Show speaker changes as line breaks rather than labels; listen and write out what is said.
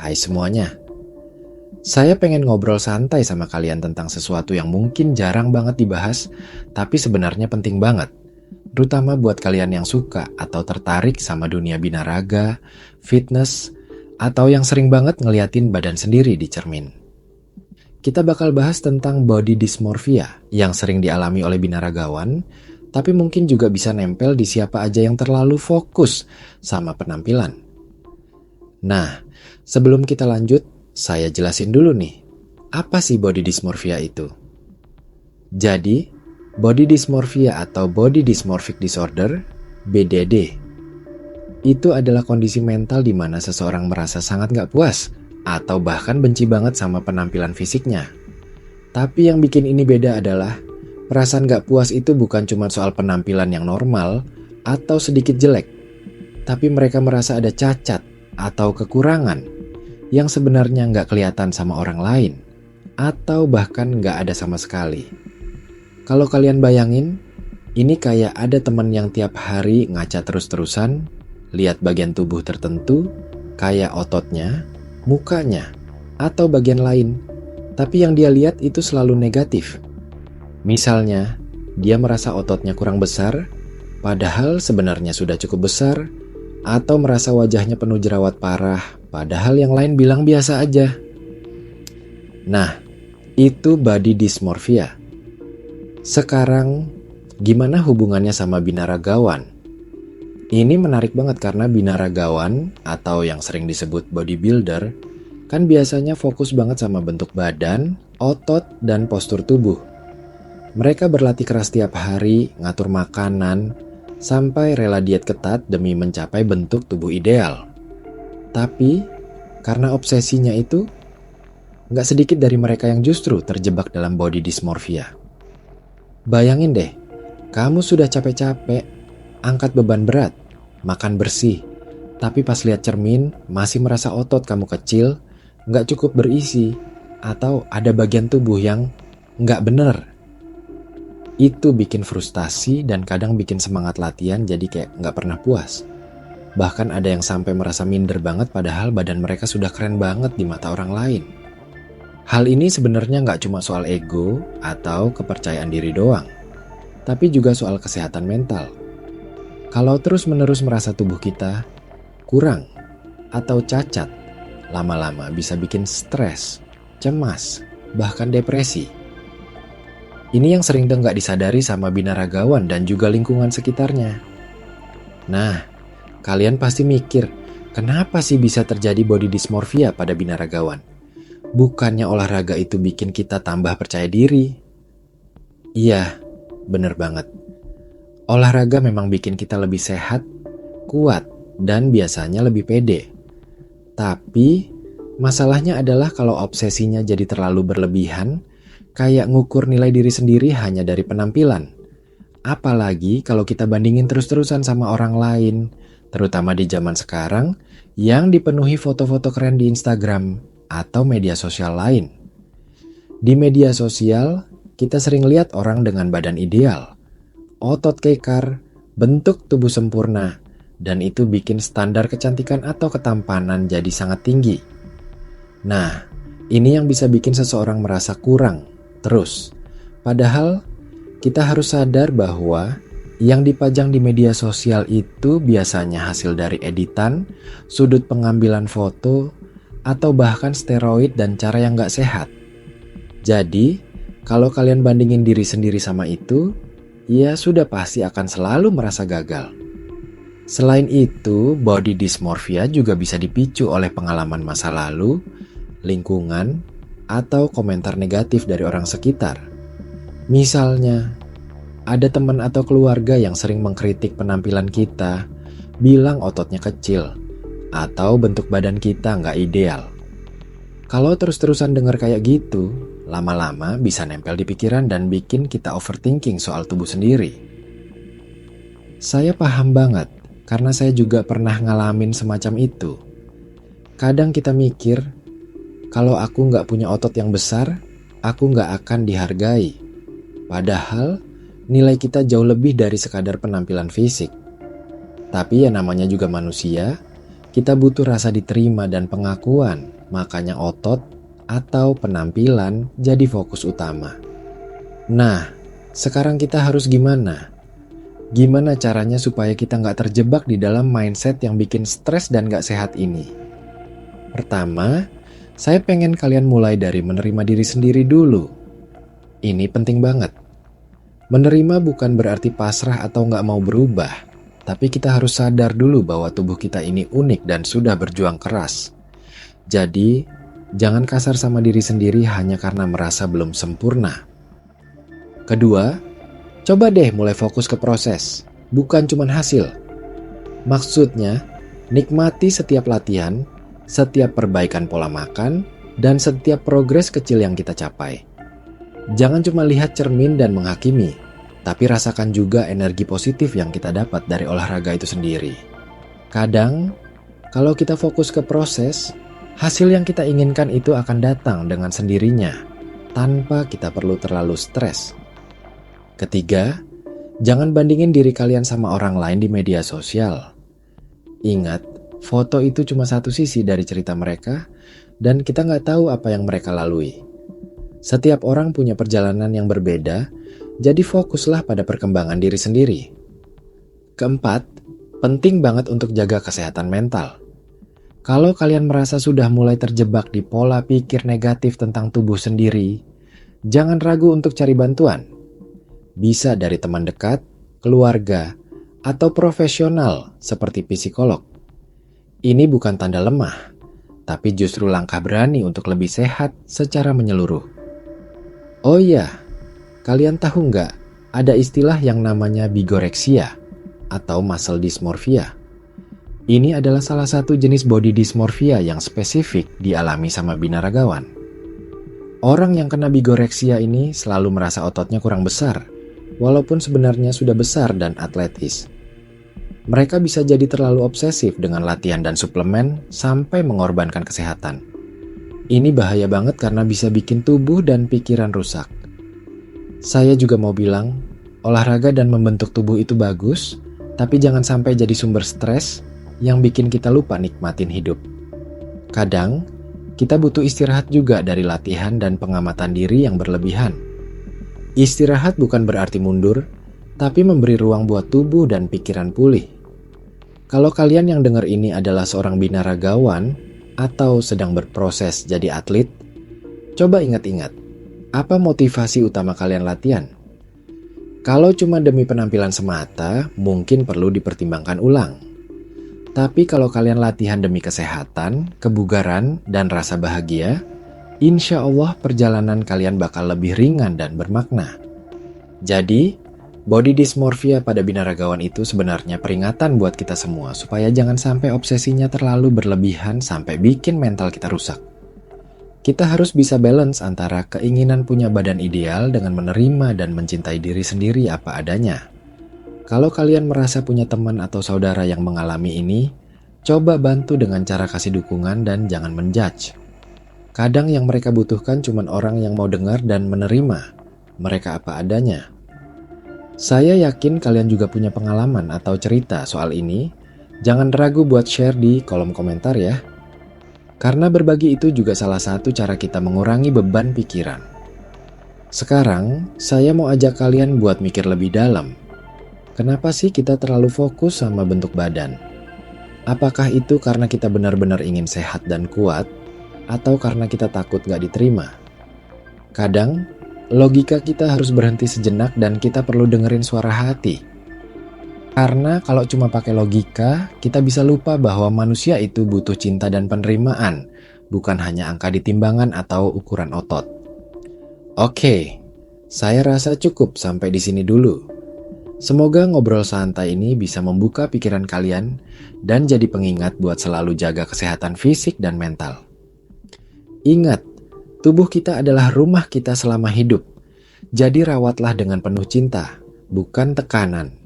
Hai semuanya, saya pengen ngobrol santai sama kalian tentang sesuatu yang mungkin jarang banget dibahas, tapi sebenarnya penting banget. Terutama buat kalian yang suka atau tertarik sama dunia binaraga, fitness, atau yang sering banget ngeliatin badan sendiri di cermin. Kita bakal bahas tentang body dysmorphia yang sering dialami oleh binaragawan, tapi mungkin juga bisa nempel di siapa aja yang terlalu fokus sama penampilan. Nah, sebelum kita lanjut, saya jelasin dulu nih, apa sih body dysmorphia itu? Jadi, body dysmorphia atau body dysmorphic disorder, BDD, itu adalah kondisi mental di mana seseorang merasa sangat gak puas atau bahkan benci banget sama penampilan fisiknya. Tapi yang bikin ini beda adalah, perasaan gak puas itu bukan cuma soal penampilan yang normal atau sedikit jelek, tapi mereka merasa ada cacat atau kekurangan yang sebenarnya nggak kelihatan sama orang lain, atau bahkan nggak ada sama sekali. Kalau kalian bayangin, ini kayak ada teman yang tiap hari ngaca terus-terusan, lihat bagian tubuh tertentu, kayak ototnya, mukanya, atau bagian lain, tapi yang dia lihat itu selalu negatif. Misalnya, dia merasa ototnya kurang besar, padahal sebenarnya sudah cukup besar, atau merasa wajahnya penuh jerawat parah, padahal yang lain bilang biasa aja. Nah, itu body dysmorphia. Sekarang, gimana hubungannya sama binaragawan? Ini menarik banget karena binaragawan, atau yang sering disebut bodybuilder, kan biasanya fokus banget sama bentuk badan, otot, dan postur tubuh. Mereka berlatih keras tiap hari, ngatur makanan, sampai rela diet ketat demi mencapai bentuk tubuh ideal. Tapi, karena obsesinya itu, nggak sedikit dari mereka yang justru terjebak dalam body dysmorphia. Bayangin deh, kamu sudah capek-capek, angkat beban berat, makan bersih, tapi pas lihat cermin masih merasa otot kamu kecil, nggak cukup berisi, atau ada bagian tubuh yang nggak bener. Itu bikin frustasi dan kadang bikin semangat latihan jadi kayak nggak pernah puas. Bahkan ada yang sampai merasa minder banget padahal badan mereka sudah keren banget di mata orang lain. Hal ini sebenarnya nggak cuma soal ego atau kepercayaan diri doang, tapi juga soal kesehatan mental. Kalau terus-menerus merasa tubuh kita kurang atau cacat, lama-lama bisa bikin stres, cemas, bahkan depresi. Ini yang sering nggak disadari sama binaragawan dan juga lingkungan sekitarnya. Nah, kalian pasti mikir, kenapa sih bisa terjadi body dysmorphia pada binaragawan? Bukannya olahraga itu bikin kita tambah percaya diri? Iya, bener banget. Olahraga memang bikin kita lebih sehat, kuat, dan biasanya lebih pede. Tapi, masalahnya adalah kalau obsesinya jadi terlalu berlebihan, kayak ngukur nilai diri sendiri hanya dari penampilan. Apalagi kalau kita bandingin terus-terusan sama orang lain, terutama di zaman sekarang yang dipenuhi foto-foto keren di Instagram atau media sosial lain. Di media sosial, kita sering lihat orang dengan badan ideal, otot kekar, bentuk tubuh sempurna, dan itu bikin standar kecantikan atau ketampanan jadi sangat tinggi. Nah, ini yang bisa bikin seseorang merasa kurang terus. Padahal, kita harus sadar bahwa yang dipajang di media sosial itu biasanya hasil dari editan, sudut pengambilan foto, atau bahkan steroid dan cara yang gak sehat. Jadi, kalau kalian bandingin diri sendiri sama itu, ya sudah pasti akan selalu merasa gagal. Selain itu, body dysmorphia juga bisa dipicu oleh pengalaman masa lalu, lingkungan, atau komentar negatif dari orang sekitar. Misalnya, ada teman atau keluarga yang sering mengkritik penampilan kita, bilang ototnya kecil, atau bentuk badan kita nggak ideal. Kalau terus-terusan dengar kayak gitu, lama-lama bisa nempel di pikiran dan bikin kita overthinking soal tubuh sendiri. Saya paham banget, karena saya juga pernah ngalamin semacam itu. Kadang kita mikir, kalau aku nggak punya otot yang besar, aku nggak akan dihargai. Padahal, nilai kita jauh lebih dari sekadar penampilan fisik. Tapi ya namanya juga manusia, Kita butuh rasa diterima dan pengakuan, makanya otot atau penampilan jadi fokus utama. Nah, sekarang kita harus gimana? Gimana caranya supaya kita nggak terjebak di dalam mindset yang bikin stres dan nggak sehat ini? Pertama, saya pengen kalian mulai dari menerima diri sendiri dulu. Ini penting banget. Menerima bukan berarti pasrah atau nggak mau berubah, tapi kita harus sadar dulu bahwa tubuh kita ini unik dan sudah berjuang keras. Jadi, jangan kasar sama diri sendiri hanya karena merasa belum sempurna. Kedua, coba deh mulai fokus ke proses, bukan cuma hasil. Maksudnya, nikmati setiap latihan, setiap perbaikan pola makan, dan setiap progres kecil yang kita capai. Jangan cuma lihat cermin dan menghakimi, tapi rasakan juga energi positif yang kita dapat dari olahraga itu sendiri. Kadang, kalau kita fokus ke proses, hasil yang kita inginkan itu akan datang dengan sendirinya, tanpa kita perlu terlalu stres. Ketiga, jangan bandingin diri kalian sama orang lain di media sosial. Ingat, foto itu cuma satu sisi dari cerita mereka, dan kita nggak tahu apa yang mereka lalui. Setiap orang punya perjalanan yang berbeda, jadi fokuslah pada perkembangan diri sendiri. Keempat, penting banget untuk jaga kesehatan mental. Kalau kalian merasa sudah mulai terjebak di pola pikir negatif tentang tubuh sendiri, jangan ragu untuk cari bantuan. Bisa dari teman dekat, keluarga, atau profesional seperti psikolog. Ini bukan tanda lemah, tapi justru langkah berani untuk lebih sehat secara menyeluruh. Oh iya, kalian tahu nggak ada istilah yang namanya bigoreksia atau muscle dysmorphia? Ini adalah salah satu jenis body dysmorphia yang spesifik dialami sama binaragawan. Orang yang kena bigoreksia ini selalu merasa ototnya kurang besar, walaupun sebenarnya sudah besar dan atletis. Mereka bisa jadi terlalu obsesif dengan latihan dan suplemen sampai mengorbankan kesehatan. Ini bahaya banget karena bisa bikin tubuh dan pikiran rusak. Saya juga mau bilang, olahraga dan membentuk tubuh itu bagus, tapi jangan sampai jadi sumber stres yang bikin kita lupa nikmatin hidup. Kadang, kita butuh istirahat juga dari latihan dan pengamatan diri yang berlebihan. Istirahat bukan berarti mundur, tapi memberi ruang buat tubuh dan pikiran pulih. Kalau kalian yang dengar ini adalah seorang binaragawan atau sedang berproses jadi atlet, coba ingat-ingat, apa motivasi utama kalian latihan? Kalau cuma demi penampilan semata, mungkin perlu dipertimbangkan ulang. Tapi kalau kalian latihan demi kesehatan, kebugaran, dan rasa bahagia, insya Allah perjalanan kalian bakal lebih ringan dan bermakna. Jadi, body dysmorphia pada binaragawan itu sebenarnya peringatan buat kita semua supaya jangan sampai obsesinya terlalu berlebihan sampai bikin mental kita rusak. Kita harus bisa balance antara keinginan punya badan ideal dengan menerima dan mencintai diri sendiri apa adanya. Kalau kalian merasa punya teman atau saudara yang mengalami ini, coba bantu dengan cara kasih dukungan dan jangan menjudge. Kadang yang mereka butuhkan cuma orang yang mau dengar dan menerima mereka apa adanya. Saya yakin kalian juga punya pengalaman atau cerita soal ini. Jangan ragu buat share di kolom komentar ya. Karena berbagi itu juga salah satu cara kita mengurangi beban pikiran. Sekarang, saya mau ajak kalian buat mikir lebih dalam. Kenapa sih kita terlalu fokus sama bentuk badan? Apakah itu karena kita benar-benar ingin sehat dan kuat? Atau karena kita takut gak diterima? Kadang, logika kita harus berhenti sejenak dan kita perlu dengerin suara hati. Karena kalau cuma pakai logika, kita bisa lupa bahwa manusia itu butuh cinta dan penerimaan, bukan hanya angka di timbangan atau ukuran otot. Oke, saya rasa cukup sampai di sini dulu. Semoga ngobrol santai ini bisa membuka pikiran kalian dan jadi pengingat buat selalu jaga kesehatan fisik dan mental. Ingat, tubuh kita adalah rumah kita selama hidup. Jadi rawatlah dengan penuh cinta, bukan tekanan.